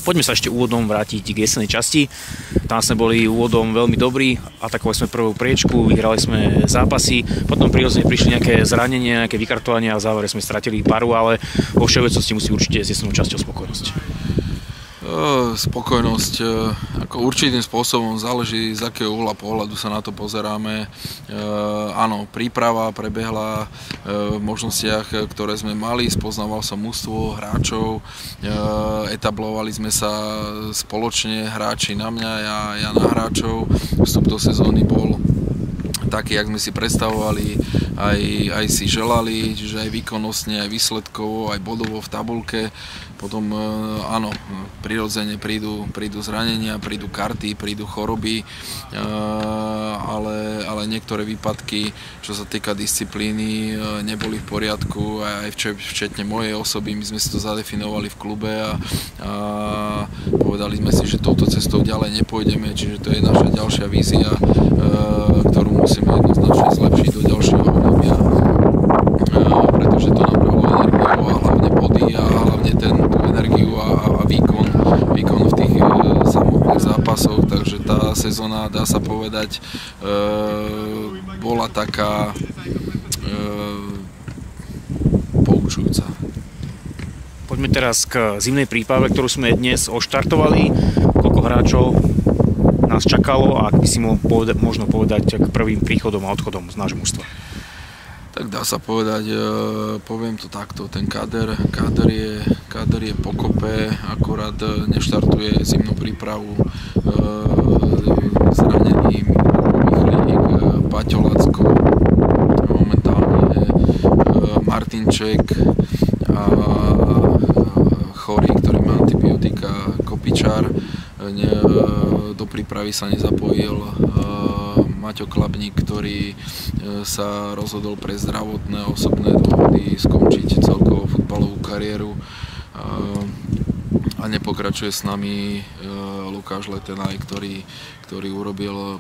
Poďme sa ešte úvodom vrátiť k jesenej časti. Tam sme boli úvodom veľmi dobrí, atakovali sme prvú priečku, vyhrali sme zápasy, potom prirodzene prišli nejaké zranenia, nejaké vykartovania a v závere sme stratili paru, ale vo všeobecnosti musí určite s jesennou časťou spokojnosť. Spokojnosť ako určitým spôsobom záleží, z akého uhla pohľadu sa na to pozeráme. Áno, príprava prebehla v možnostiach, ktoré sme mali, spoznával som mužstvo, hráčov, etablovali sme sa spoločne, hráči na mňa, ja na hráčov. Vstup do sezóny bol taký, jak sme si predstavovali, aj si želali, čiže aj výkonnostne, aj výsledkovo, aj bodovo v tabuľke. Potom áno, prirodzene prídu zranenia, prídu karty, prídu choroby, ale niektoré výpadky, čo sa týka disciplíny, neboli v poriadku, aj včetne mojej osoby. My sme si to zadefinovali v klube a povedali sme si, že touto cestou ďalej nepôjdeme, čiže to je naša ďalšia vízia, ktorú musíme jednoznačne zlepšiť do ďalšieho obdobia, pretože to nabralo energiu a hlavne body a hlavne tú energiu a výkon v tých samotných zápasoch, takže tá sezóna, dá sa povedať, bola taká poučujúca. Poďme teraz k zimnej príprave, ktorú sme dnes oštartovali. Koľko hráčov nás čakalo a ak by si možno povedať k prvým príchodom a odchodom z nášho mužstva? Tak dá sa povedať, poviem to takto, ten káder je pokope, akorát neštartuje zimnú prípravu zranený Michlík, Paťo Lacko, momentálne Martinček a chorý, ktorý má antibiotika, Kopičár. Do prípravy sa nezapojil Maťo Klabník, ktorý sa rozhodol pre zdravotné a osobné dôvody skončiť celkovo futbalovú kariéru a nepokračuje s nami Lukáš Letenaj, ktorý urobil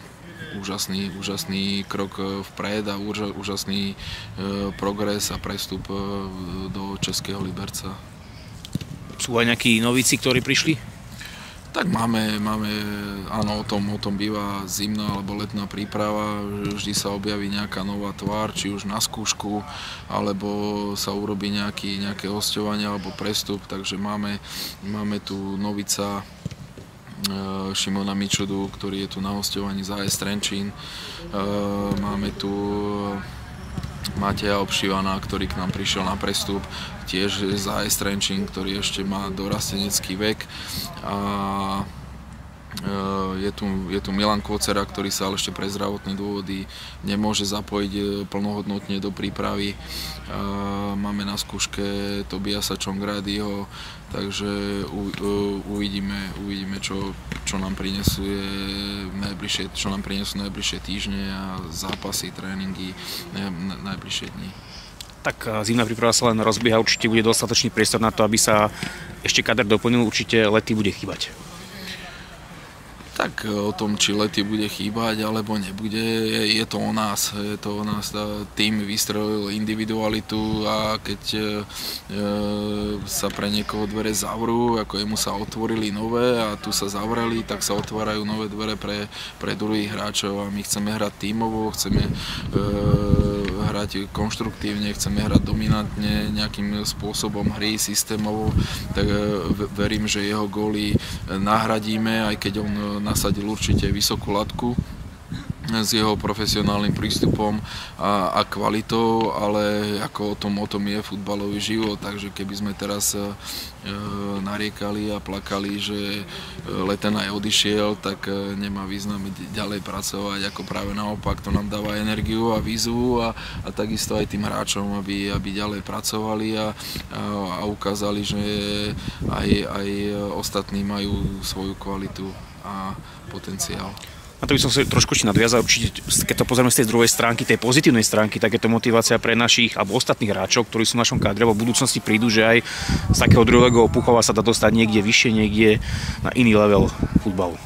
úžasný krok vpred a úžasný progres a prestup do Českého Liberca. Sú aj nejakí novíci, ktorí prišli? Tak máme, áno, o tom býva zimná alebo letná príprava, vždy sa objaví nejaká nová tvár, či už na skúšku, alebo sa urobí nejaké hosťovanie alebo prestup, takže máme tu novica Šimona Mičudu, ktorý je tu na hosťovaní za AS Trenčín, máme tu Mateja Obšivana, ktorý k nám prišiel na prestup, tiež za AS Trenčín, ktorý ešte má dorastenecký vek. A je tu Milan Kvocera, ktorý sa ale ešte pre zdravotné dôvody nemôže zapojiť plnohodnotne do prípravy. Máme na skúške Tobiasa Čongrádyho, takže uvidíme, čo nám prinesú najbližšie týždne a zápasy, tréningy najbližšie dni. Tak zimná príprava sa len rozbieha, určite bude dostatočný priestor na to, aby sa ešte kader doplnil, určite lety bude chýbať. Tak o tom, či lety bude chýbať alebo nebude, je to o nás. Tým vystrelil individualitu a keď sa pre niekoho dvere zavrú, ako jemu sa otvorili nové a tu sa zavreli, tak sa otvárajú nové dvere pre druhých hráčov a my chceme hrať tímovo, chceme hrať konštruktívne, chceme hrať dominantne nejakým spôsobom hry, systémovo, tak verím, že jeho góly nahradíme, aj keď on nasadil určite vysokú latku s jeho profesionálnym prístupom a kvalitou, ale ako o tom je futbalový život, takže keby sme teraz nariekali a plakali, že Letenaj odišiel, tak nemá význam ďalej pracovať, ako práve naopak, to nám dáva energiu a výzvu a takisto aj tým hráčom, aby ďalej pracovali a ukázali, že aj ostatní majú svoju kvalitu a potenciál. Na to by som si trošku ešte nadviazal, určite, keď to pozrieme z tej druhej stránky, tej pozitívnej stránky, tak je to motivácia pre našich alebo ostatných hráčov, ktorí sú v našom kádre, v budúcnosti prídu, že aj z takého druhého Puchova sa dá dostať niekde vyššie, niekde na iný level futbalu.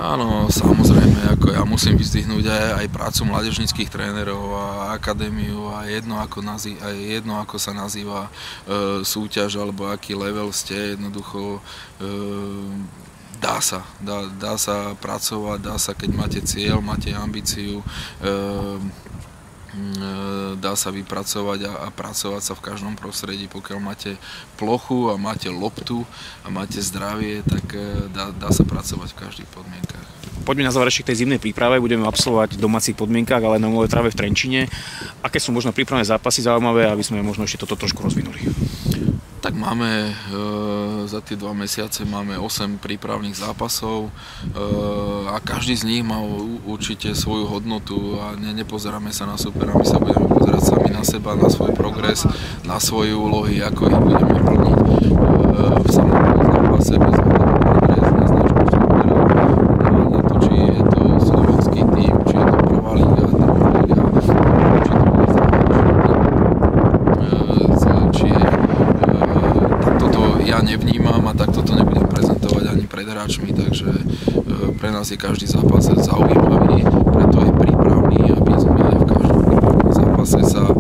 Áno, samozrejme, ako ja musím vyzdvihnúť aj prácu mládežníckych trénerov a akadémiu a jedno ako sa nazýva súťaž alebo aký level ste, jednoducho dá sa pracovať, dá sa, keď máte cieľ, máte ambíciu, dá sa vypracovať a pracovať sa v každom prostredí. Pokiaľ máte plochu a máte loptu a máte zdravie, tak dá sa pracovať v každých podmienkach. Poďme na záver ešte k tej zimnej príprave. Budeme absolvovať v domácich podmienkach, ale na umelej tráve v Trenčine. Aké sú možno prípravné zápasy zaujímavé, aby sme možno ešte toto trošku rozvinuli? Tak máme za tie 2 mesiace máme 8 prípravných zápasov a každý z nich má určite svoju hodnotu a nepozeráme sa na supera, my sa budeme pozerať sami na seba, na svoj progres, na svoje úlohy, ako ich budeme plniť v samotnom zápase bez ohľadu na progres, na značku supera, na to, či je to slovenský tím, či je to prvá liga, druhá liga, či to bude ja nevnímam a takto to nebudem prezentovať ani pred hráčmi, takže pre nás je každý zápas zaujímavý, preto je prípravný, aby sme v každom prípravnom zápase sa